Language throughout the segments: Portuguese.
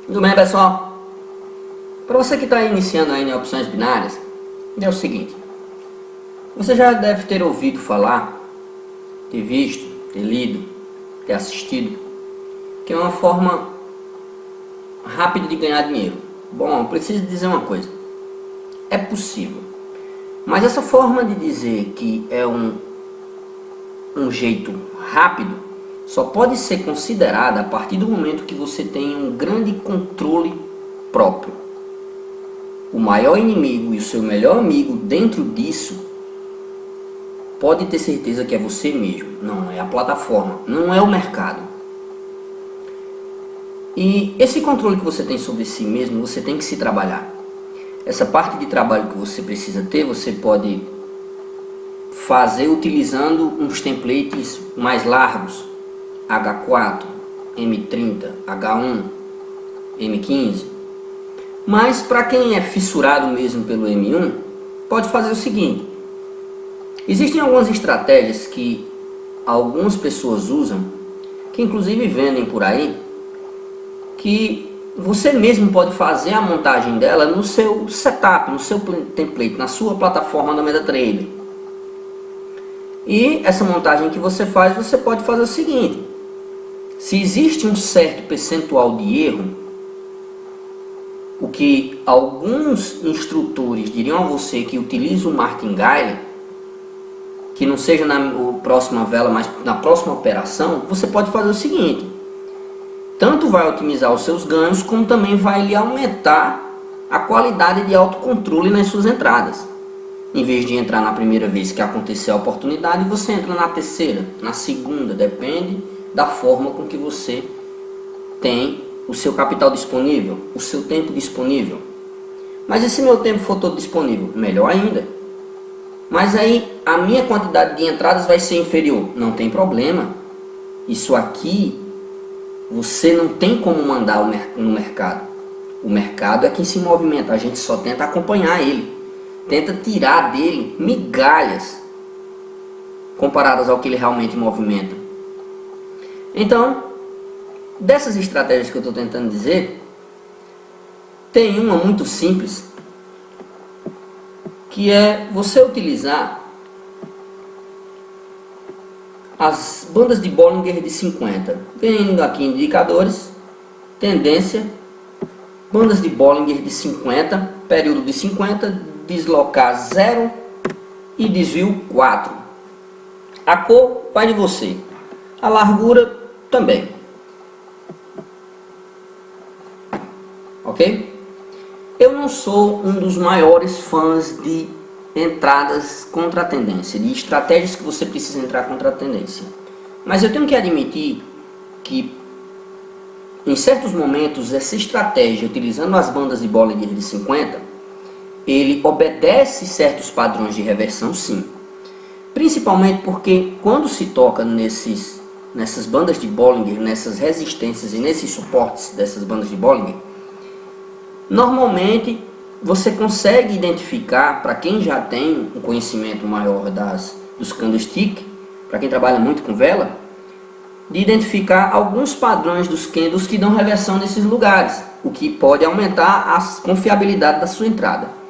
Tudo bem, pessoal? Para você que está iniciando aí em opções binárias, é o seguinte: você já deve ter ouvido falar, ter visto, ter lido, ter assistido, que é uma forma rápida de ganhar dinheiro. Bom, eu preciso dizer uma coisa: é possível, mas essa forma de dizer que é um jeito rápido só pode ser considerada a partir do momento que você tem um grande controle próprio. O maior inimigo e o seu melhor amigo dentro disso, pode ter certeza que é você mesmo. Não é a plataforma, não é o mercado. E esse controle que você tem sobre si mesmo, você tem que se trabalhar. Essa parte de trabalho que você precisa ter, você pode fazer utilizando uns templates mais largos, H4, M30, H1, M15. Mas para quem é fissurado mesmo pelo M1, pode fazer o seguinte: existem algumas estratégias que algumas pessoas usam, que inclusive vendem por aí, que você mesmo pode fazer a montagem dela no seu setup, no seu template, na sua plataforma da MetaTrader. E essa montagem que você faz, você pode fazer o seguinte: se existe um certo percentual de erro, o que alguns instrutores diriam a você que utiliza o martingale, que não seja na próxima vela, mas na próxima operação, você pode fazer o seguinte: tanto vai otimizar os seus ganhos, como também vai lhe aumentar a qualidade de autocontrole nas suas entradas. Em vez de entrar na primeira vez que aconteceu a oportunidade, você entra na terceira, na segunda, depende da forma com que você tem o seu capital disponível, o seu tempo disponível. Mas e se meu tempo for todo disponível? Melhor ainda. Mas aí a minha quantidade de entradas vai ser inferior. Não tem problema. Isso aqui você não tem como mandar no mercado. O mercado é quem se movimenta. A gente só tenta acompanhar ele. Tenta tirar dele migalhas comparadas ao que ele realmente movimenta. Então, dessas estratégias que eu estou tentando dizer, tem uma muito simples, que é você utilizar as bandas de Bollinger de 50. Vem aqui indicadores, tendência, bandas de Bollinger de 50, período de 50, deslocar 0 e desvio 4. A cor vai de você, a largura também. Ok? Eu não sou um dos maiores fãs de entradas contra a tendência, de estratégias que você precisa entrar contra a tendência. Mas eu tenho que admitir que em certos momentos essa estratégia, utilizando as bandas de Bollinger de 50, ele obedece certos padrões de reversão, sim. Principalmente porque quando se toca nessas bandas de Bollinger, nessas resistências e nesses suportes dessas bandas de Bollinger, normalmente você consegue identificar, para quem já tem um conhecimento maior dos candlestick, para quem trabalha muito com vela, de identificar alguns padrões dos candles que dão reversão nesses lugares, o que pode aumentar a confiabilidade da sua entrada.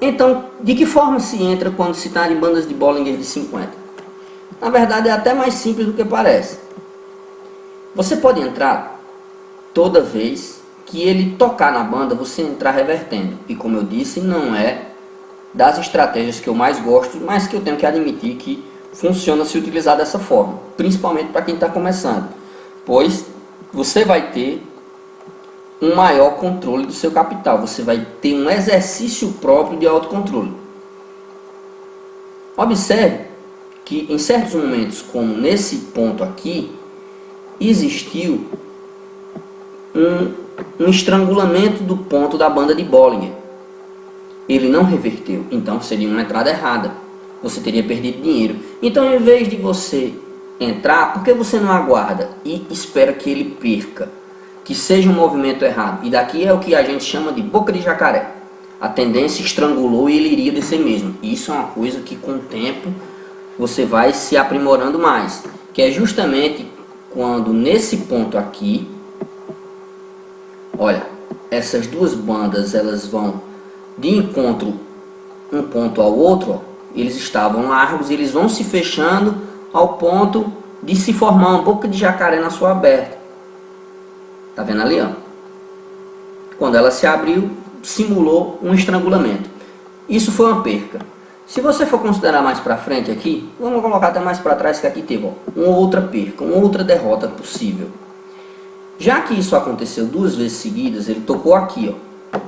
Então, de que forma se entra quando se está em bandas de Bollinger de 50? Na verdade, é até mais simples do que parece. Você pode entrar toda vez que ele tocar na banda, você entrar revertendo. E como eu disse, não é das estratégias que eu mais gosto, mas que eu tenho que admitir que funciona se utilizar dessa forma. Principalmente para quem está começando. Pois você vai ter um maior controle do seu capital. Você vai ter um exercício próprio de autocontrole. Observe que em certos momentos, como nesse ponto aqui, existiu um estrangulamento do ponto da banda de Bollinger. Ele não reverteu, então seria uma entrada errada. Você teria perdido dinheiro. Então, em vez de você entrar, por que você não aguarda e espera que ele perca? Que seja um movimento errado. E daqui é o que a gente chama de boca de jacaré. A tendência estrangulou e ele iria descer mesmo. Isso é uma coisa que com o tempo você vai se aprimorando mais, que é justamente quando nesse ponto aqui Olha, essas duas bandas elas vão de encontro um ponto ao outro, ó. Eles estavam largos e eles vão se fechando ao ponto de se formar uma boca de jacaré na sua aberta. Tá vendo ali, ó? Quando ela se abriu, simulou um estrangulamento. Isso foi uma perca. Se você for considerar mais para frente aqui, vamos colocar até mais para trás, que aqui teve, ó, uma outra perca, uma outra derrota possível. Já que isso aconteceu duas vezes seguidas, ele tocou aqui, ó.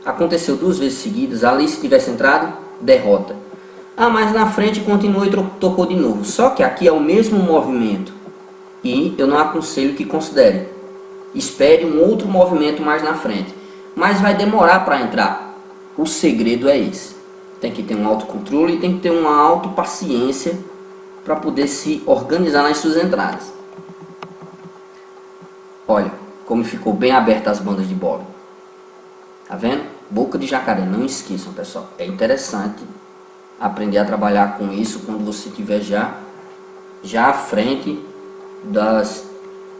Aconteceu duas vezes seguidas, ali se tivesse entrado, derrota. Ah, mas na frente continuou e tocou de novo. Só que aqui é o mesmo movimento. E eu não aconselho que considere. Espere um outro movimento mais na frente. Mas vai demorar para entrar. O segredo é esse. Tem que ter um autocontrole e tem que ter uma autopaciência para poder se organizar nas suas entradas. Olha como ficou bem aberta as bandas de bola. Tá vendo? Boca de jacaré, não esqueçam, pessoal. É interessante aprender a trabalhar com isso quando você estiver já à frente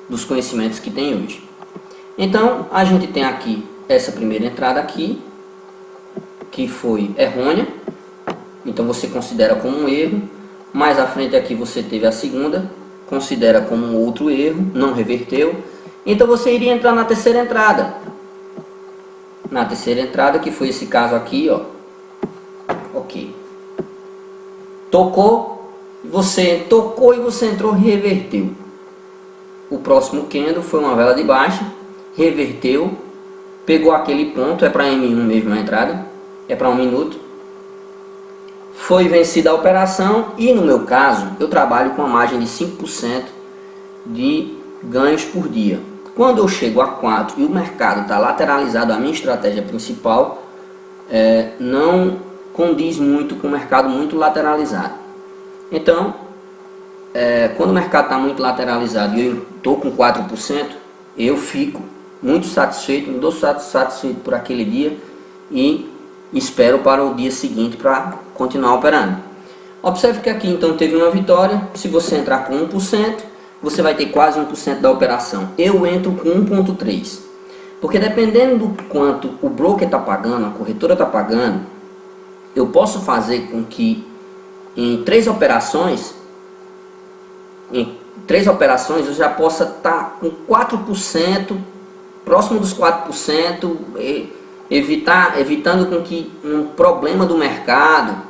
dos conhecimentos que tem hoje. Então, a gente tem aqui essa primeira entrada aqui, que foi errônea. Então você considera como um erro. Mais à frente aqui você teve a segunda, considera como um outro erro, não reverteu. Então você iria entrar na terceira entrada. Na terceira entrada, que foi esse caso aqui, ó. Ok. Você tocou e você entrou e reverteu. O próximo candle foi uma vela de baixa, reverteu, pegou aquele ponto, é para M1 mesmo a entrada, é para 1 minuto. Foi vencida a operação e no meu caso, eu trabalho com a margem de 5% de ganhos por dia. Quando eu chego a 4 e o mercado está lateralizado, a minha estratégia principal não condiz muito com o mercado muito lateralizado. Então, quando o mercado está muito lateralizado e eu estou com 4%, eu fico muito satisfeito, me dou satisfeito por aquele dia e espero para o dia seguinte para continuar operando. Observe que aqui então teve uma vitória. Se você entrar com 1%, você vai ter quase 1% da operação. Eu entro com 1,3%. Porque dependendo do quanto o broker está pagando, a corretora está pagando, eu posso fazer com que em 3 operações eu já possa estar com 4%, próximo dos 4%, evitando com que um problema do mercado,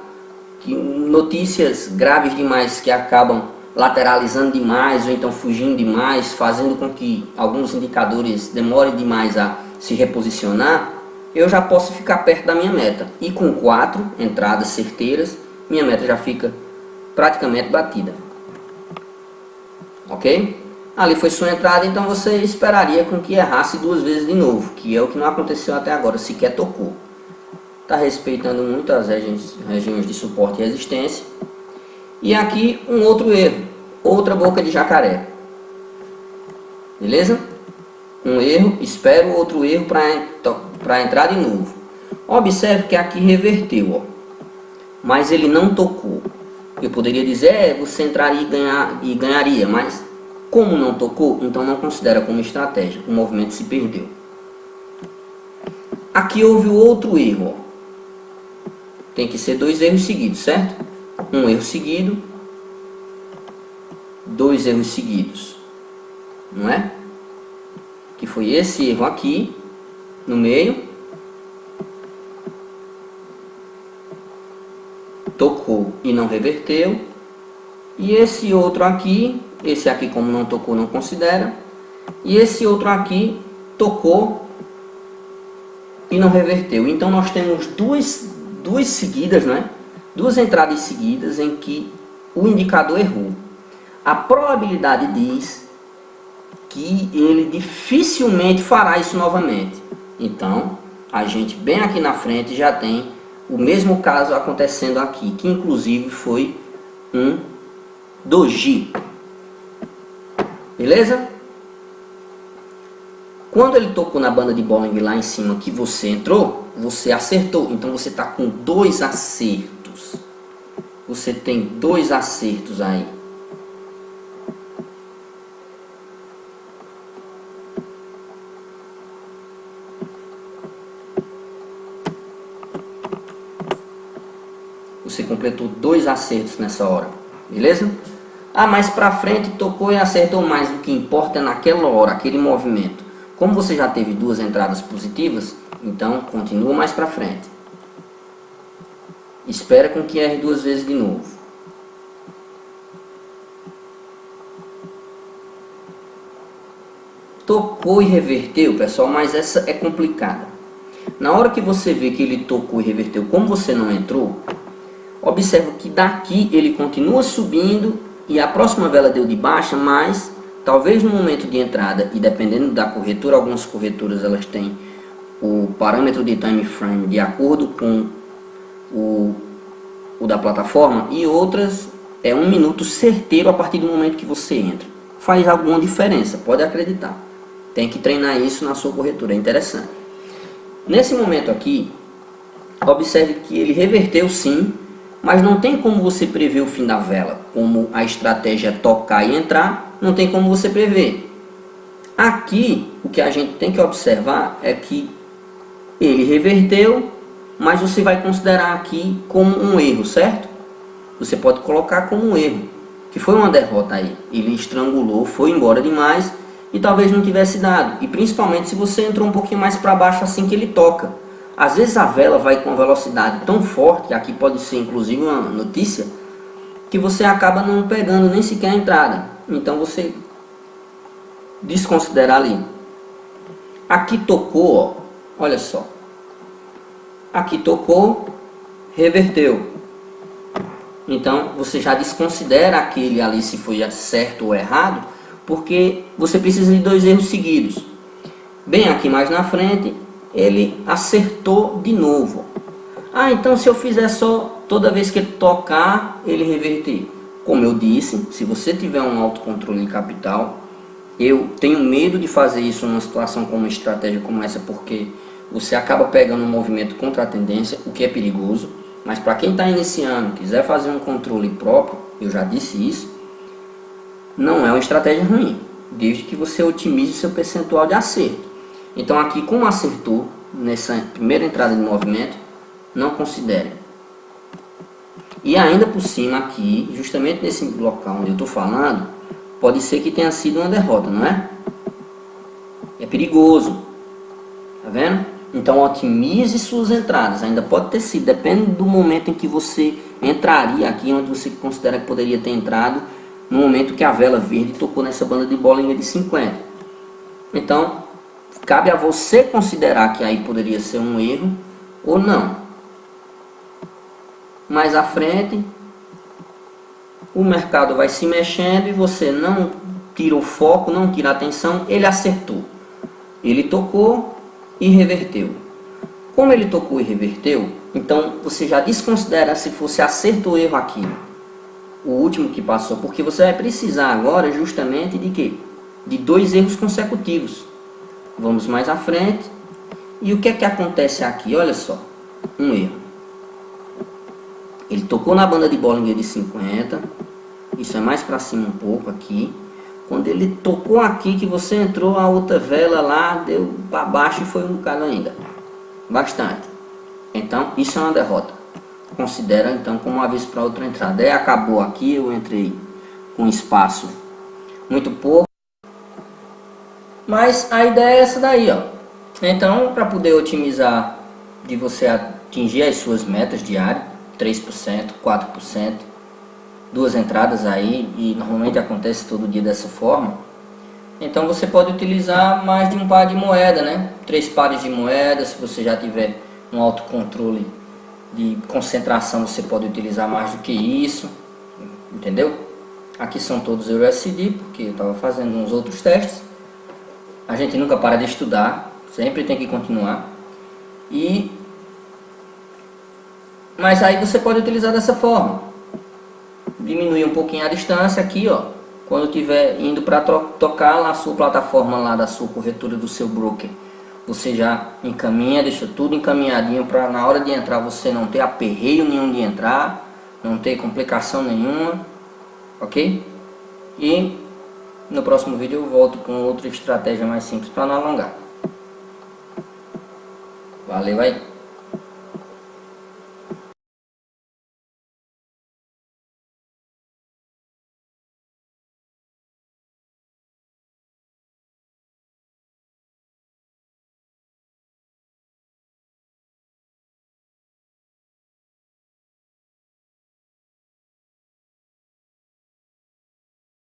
que notícias graves demais que acabam lateralizando demais ou então fugindo demais, fazendo com que alguns indicadores demorem demais a se reposicionar, eu já posso ficar perto da minha meta. E com 4 entradas certeiras, minha meta já fica praticamente batida. Ok? Ali foi sua entrada, então você esperaria com que errasse 2 vezes de novo, que é o que não aconteceu até agora, sequer tocou. Está respeitando muito as regiões de suporte e resistência. E aqui um outro erro, outra boca de jacaré. Beleza? Um erro, espero outro erro para entrar de novo. Observe que aqui reverteu, ó, mas ele não tocou. Eu poderia dizer, você entraria e ganharia, mas como não tocou, então não considera como estratégia. O movimento se perdeu. Aqui houve outro erro, ó. Tem que ser 2 erros seguidos, certo? Um erro seguido, 2 erros seguidos, não é? Que foi esse erro aqui no meio, tocou e não reverteu, e esse outro aqui, esse aqui como não tocou não considera, e esse outro aqui tocou e não reverteu. Então nós temos duas seguidas, né? 2 entradas seguidas em que o indicador errou. A probabilidade diz que ele dificilmente fará isso novamente. Então, a gente bem aqui na frente já tem o mesmo caso acontecendo aqui, que inclusive foi um doji. Beleza? Quando ele tocou na banda de Bollinger lá em cima que você entrou, você acertou. Então você está com 2 acertos. Você tem 2 acertos aí. você completou 2 acertos nessa hora, beleza? Ah, mais pra frente tocou e acertou mais. O que importa é naquela hora, aquele movimento. Como você já teve 2 entradas positivas, então continua mais pra frente. Espera com que erre 2 vezes de novo. Tocou e reverteu, pessoal, mas essa é complicada. Na hora que você vê que ele tocou e reverteu, como você não entrou, observa que daqui ele continua subindo e a próxima vela deu de baixa, mas talvez no momento de entrada, e dependendo da corretora, algumas corretoras elas têm o parâmetro de time frame de acordo com o da plataforma, e outras é 1 minuto certeiro a partir do momento que você entra. Faz alguma diferença, pode acreditar. Tem que treinar isso na sua corretora, é interessante. Nesse momento aqui, observe que ele reverteu sim, mas não tem como você prever o fim da vela. Como a estratégia é tocar e entrar, não tem como você prever. Aqui, o que a gente tem que observar é que ele reverteu, mas você vai considerar aqui como um erro, certo? Você pode colocar como um erro, que foi uma derrota aí. Ele estrangulou, foi embora demais e talvez não tivesse dado. E principalmente se você entrou um pouquinho mais para baixo assim que ele toca. Às vezes a vela vai com velocidade tão forte, aqui pode ser inclusive uma notícia, que você acaba não pegando nem sequer a entrada. Então você desconsidera ali. Aqui tocou, ó, olha só. Aqui tocou, reverteu. Então você já desconsidera aquele ali se foi certo ou errado, porque você precisa de 2 erros seguidos. Bem aqui mais na frente, ele acertou de novo. Ah, então se eu fizer só toda vez que ele tocar, ele reverter. Como eu disse, se você tiver um autocontrole de capital, eu tenho medo de fazer isso numa situação como uma estratégia como essa, porque você acaba pegando um movimento contra a tendência, o que é perigoso. Mas para quem está iniciando, quiser fazer um controle próprio, eu já disse isso, não é uma estratégia ruim, desde que você otimize seu percentual de acerto. Então aqui, como acertou nessa primeira entrada de movimento, não considere. E ainda por cima aqui, justamente nesse local onde eu estou falando, pode ser que tenha sido uma derrota, não é? É perigoso, tá vendo? Então otimize suas entradas, ainda pode ter sido, depende do momento em que você entraria aqui, onde você considera que poderia ter entrado, no momento que a vela verde tocou nessa banda de Bollinger de 50. Então, cabe a você considerar que aí poderia ser um erro ou não. Mais à frente, o mercado vai se mexendo e você não tira o foco, não tira a atenção, ele acertou. Ele tocou e reverteu. Como ele tocou e reverteu, então você já desconsidera se fosse acerto ou erro aqui, o último que passou, porque você vai precisar agora justamente de quê? De 2 erros consecutivos. Vamos mais à frente. E o que é que acontece aqui? Olha só, um erro. Ele tocou na banda de Bollinger de 50, isso é mais para cima um pouco aqui. Quando ele tocou aqui, que você entrou, a outra vela lá deu para baixo e foi um bocado ainda. Bastante. Então, isso é uma derrota. Considera então como uma vez para outra entrada. Acabou aqui, eu entrei com espaço muito pouco. Mas a ideia é essa daí, ó. Então, para poder otimizar, de você atingir as suas metas diárias, 3%, 4%, 2 entradas aí, e normalmente acontece todo dia dessa forma. Então você pode utilizar mais de um par de moeda, né? 3 pares de moedas. Se você já tiver um autocontrole de concentração, você pode utilizar mais do que isso, entendeu? Aqui são todos EURUSD, porque eu estava fazendo uns outros testes. A gente nunca para de estudar, sempre tem que continuar. Mas aí você pode utilizar dessa forma. Diminuir um pouquinho a distância aqui, ó. Quando estiver indo para tocar na sua plataforma lá da sua corretora, do seu broker, você já encaminha, deixa tudo encaminhadinho para na hora de entrar você não ter aperreio nenhum de entrar, não ter complicação nenhuma, ok? E no próximo vídeo eu volto com outra estratégia mais simples para não alongar. Valeu aí!